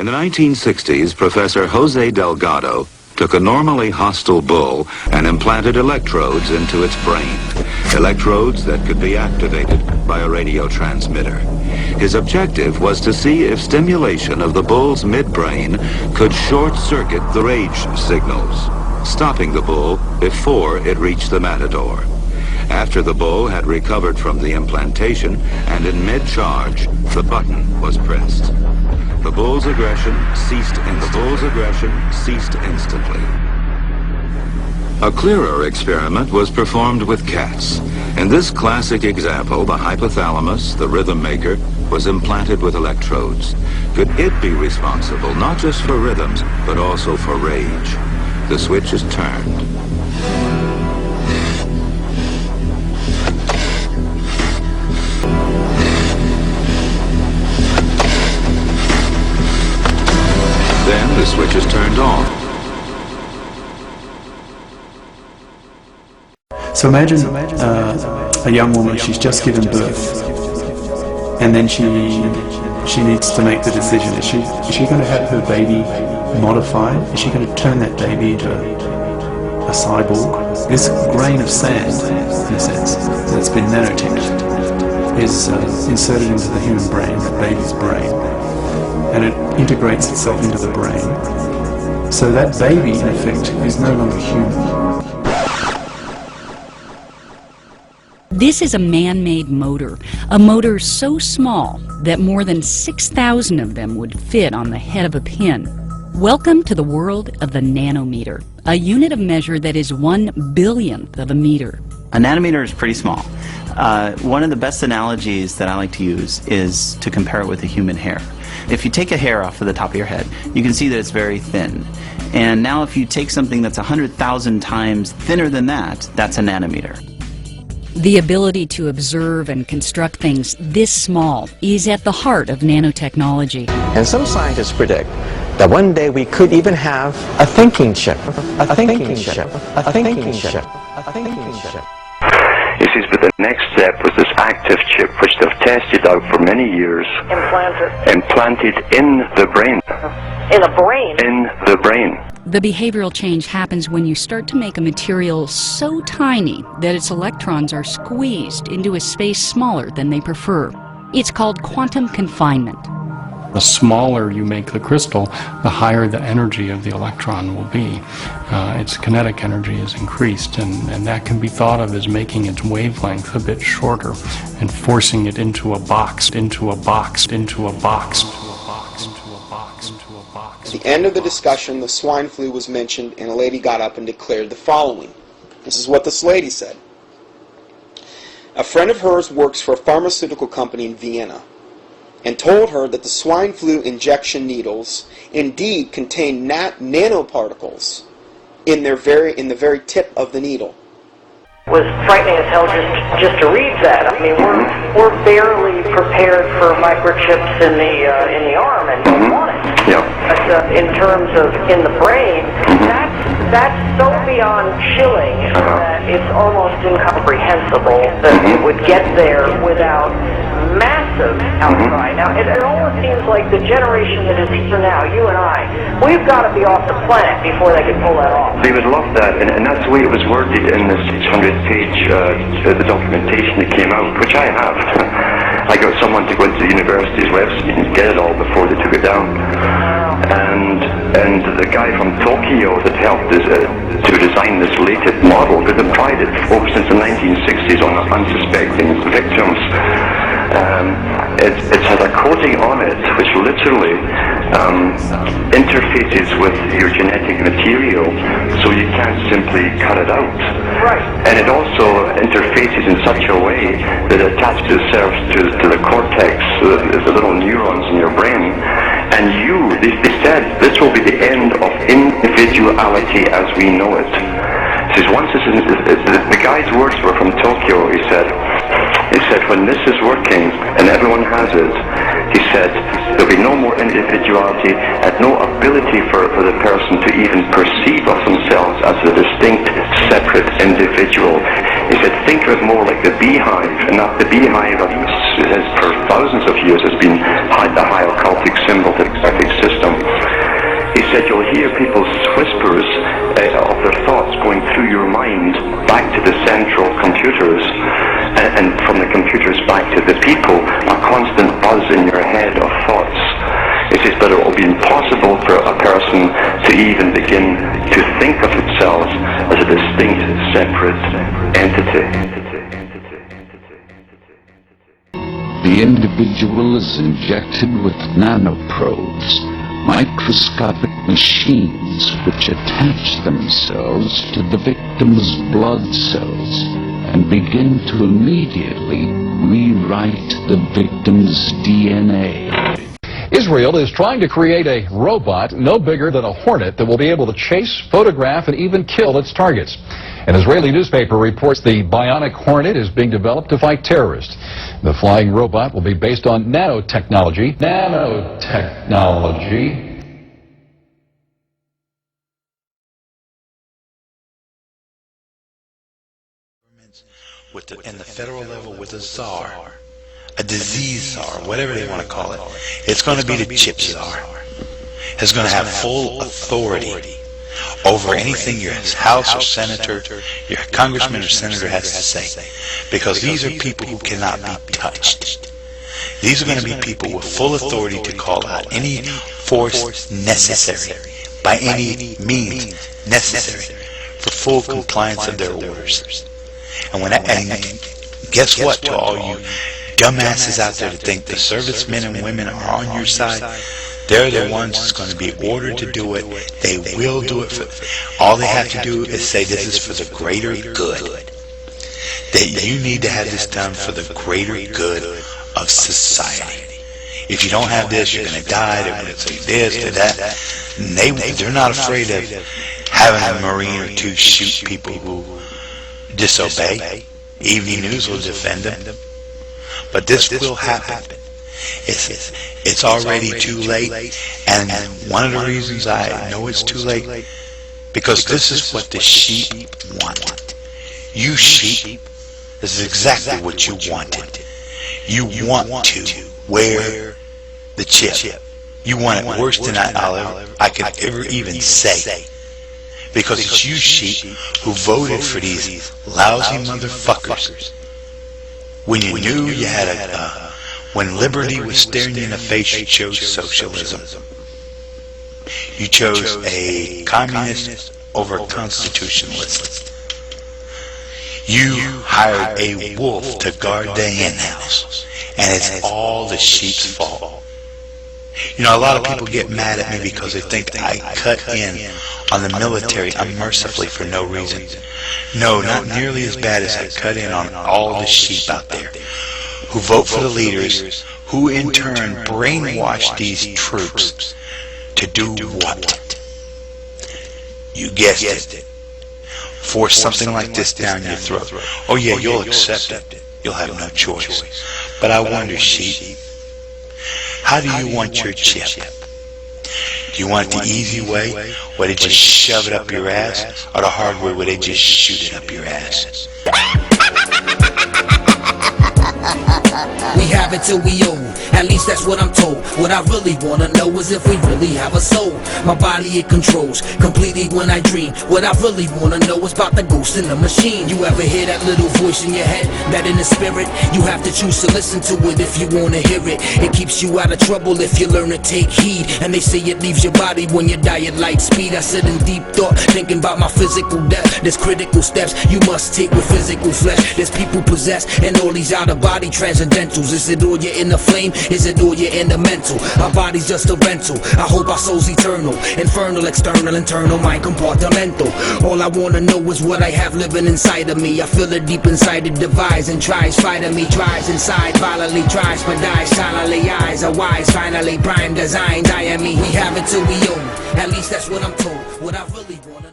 In the 1960s, Professor Jose Delgado took a normally hostile bull and implanted electrodes into its brain. Electrodes that could be activated by a radio transmitter. His objective was to see if stimulation of the bull's midbrain could short-circuit the rage signals, stopping the bull before it reached the matador. After the bull had recovered from the implantation and in mid-charge, the button was pressed. The bull's aggression ceased instantly. A clearer experiment was performed with cats. In this classic example, the hypothalamus, the rhythm maker, was implanted with electrodes. Could it be responsible not just for rhythms, but also for rage? The switch is turned. Then the switch is turned on. So imagine a young woman, she's just given birth, and then she needs to make the decision. Is she going to have her baby modified? Is she going to turn that baby into a cyborg? This grain of sand, in a sense, that's been nanoteched, is inserted into the human brain, the baby's brain, and it integrates itself into the brain. So that baby, in effect, is no longer human. This is a man-made motor, a motor so small that more than 6,000 of them would fit on the head of a pin. Welcome to the world of the nanometer, a unit of measure that is 1/1000th of a meter. A nanometer is pretty small. One of the best analogies that I like to use is to compare it with a human hair. If you take a hair off of the top of your head, you can see that it's very thin. And now if you take something that's 100,000 times thinner than that, that's a nanometer. The ability to observe and construct things this small is at the heart of nanotechnology. And some scientists predict that one day we could even have a thinking chip, a thinking chip, a thinking chip, a thinking chip. He says, but the next step was this active chip, which they've tested out for many years. Implanted in the brain. In the brain? In the brain. The behavioral change happens when you start to make a material so tiny that its electrons are squeezed into a space smaller than they prefer. It's called quantum confinement. The smaller you make the crystal, the higher the energy of the electron will be. Its kinetic energy is increased, and that can be thought of as making its wavelength a bit shorter and forcing it into a box, into a box, into a box. At the end of the discussion, the swine flu was mentioned, and a lady got up and declared the following. This is what this lady said. A friend of hers works for a pharmaceutical company in Vienna and told her that the swine flu injection needles indeed contain nanoparticles in the very tip of the needle. It was frightening as hell just to read that. I mean, we're barely prepared for microchips in the arm and don't want it. Yeah. But in terms of in the brain, that's so beyond chilling that it's almost incomprehensible that it would get there without massive outcry. Now, it almost seems like the generation that is here now, you and I, we've got to be off the planet before they can pull that off. They would love that, and that's the way it was worded in the 600-page the documentation that came out, which I have. I got someone to go into the university's website and get it all before they took it down. And the guy from Tokyo that helped to design this latest model, because they've tried it since the 1960s on unsuspecting victims. It has a coating on it which literally interfaces with your genetic material, so you can't simply cut it out. Right. And it also interfaces in such a way that it attaches itself to the cortex, the little neurons in your brain. And they said this will be the end of individuality as we know it. Says once the guy's words were from Tokyo. He said, when this is working and everyone has it, he said, there'll be no more individuality and no ability for the person to even perceive of themselves as a distinct, separate individual. He said, think of it more like the beehive, and not the beehive has for thousands of years has been the high occultic symbol, the occultic system. said you'll hear people's whispers of their thoughts going through your mind back to the central computers, and from the computers back to the people, a constant buzz in your head of thoughts. It says, but it will be impossible for a person to even begin to think of itself as a distinct, separate entity. The individual is injected with nanoprobes, microscopic machines which attach themselves to the victim's blood cells and begin to immediately rewrite the victim's DNA. Israel is trying to create a robot no bigger than a hornet that will be able to chase, photograph, and even kill its targets. An Israeli newspaper reports the bionic hornet is being developed to fight terrorists. The flying robot will be based on nanotechnology. Nanotechnology. In the federal level with a czar, a disease czar, whatever they want to call it. It's going to be the chip czar. It's going to have full authority over anything your House or Senator, your Congressman or Senator has to say. Because these are people who cannot be touched. These are going to be people with full authority to call out any force necessary, by any means necessary, for full compliance of their orders. And guess what, to all you dumbasses out there that think the servicemen and women are on your side, they're the ones that's going to be ordered to do it. They will do it. All they have to do is say this is for the greater good. That you need to have this done for the greater good of society. If you don't have this, you're going to die. They're going to say this, to that. And they're not afraid of having a Marine or two shoot people who disobey. Evening News will defend them. But this will happen. It's already too late, and one of the reasons I know it's too late, because this is what the sheep want. You sheep, this is exactly what you wanted. You want to wear the chip. You want it worse than I could ever even say. Because it's you sheep who voted for these lousy motherfuckers. When you knew you had when liberty was staring you in the face, you chose socialism. You chose a communist over a constitutionalist. You hired a wolf to guard the hen house, and it's all the sheep's fault. You know, a lot of people get mad at me because they think I cut in on the military unmercifully for no reason. No, not nearly as bad as I cut in on all the sheep out there who vote for the leaders, who in turn brainwash these troops to do what? You guessed it. Force something like this down your throat. Oh yeah, you'll accept it. You'll have no choice. But I wonder, sheep, how do you want your chip? Do you want it the easy way, where they just shove it up your ass, or the hard way, where they just shoot it up your ass? We have it till we old, at least that's what I'm told. What I really wanna know is if we really have a soul. My body it controls completely when I dream. What I really wanna know is about the ghost in the machine. You ever hear that little voice in your head, that in the spirit? You have to choose to listen to it if you wanna hear it. It keeps you out of trouble if you learn to take heed. And they say it leaves your body when you die at light speed. I sit in deep thought, thinking about my physical death. There's critical steps you must take with physical flesh. There's people possessed and all these out of body transcendentals. Is it all you're in the flame? Is it all you're in the mental? Our body's just a rental. I hope our soul's eternal. Infernal, external, internal, mind compartmental. All I wanna know is what I have living inside of me. I feel it deep inside, it divides and tries fighting me. Tries inside, violently tries but dies silently. Eyes are wise, finally prime designs. I am me. We have it till we own. At least that's what I'm told. What I really wanna